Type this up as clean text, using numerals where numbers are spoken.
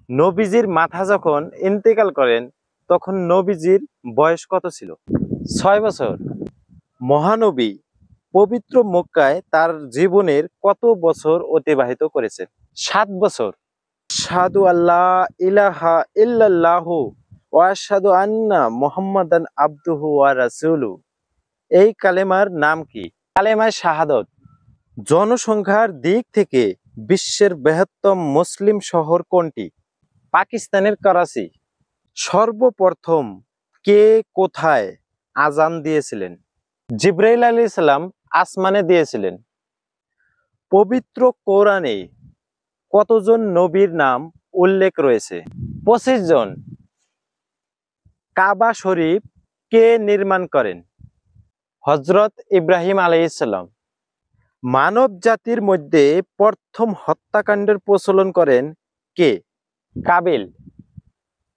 নবীজির মাথা যখন ইন্তেকাল করেন তখন নবীজির বয়স কত ছিল? 6 বছর। মহানবী পবিত্র মক্কায় তার জীবনের কত বছর অতিবাহিত করেছেন? 7 বছর। আশহাদু আল্লা ইলাহা ইল্লাল্লাহু ওয়া আশহাদু আন্না মুহাম্মাদান আবদুহু ওয়া রাসূলুহু, এই কালেমার নাম কি? কালেমায়ে শাহাদত। জনসংখ্যার দিক থেকে বিশ্বের বৃহত্তম মুসলিম শহর কোনটি? পাকিস্তানের করাচি। সর্বপ্রথম কে কোথায় আজান দিয়েছিলেন? জিবরাইল আলাইহিস সালাম আসমানে দিয়েছিলেন। পবিত্র কোরআনে কতজন নবীর নাম উল্লেখ রয়েছে? 25 জন। কাবা শরীফ কে নির্মাণ করেন? হযরত ইব্রাহিম আলাইহিস সালাম। মানব জাতির মধ্যে প্রথম হত্যাকাণ্ডের প্রচলন করেন কে? কাবিল।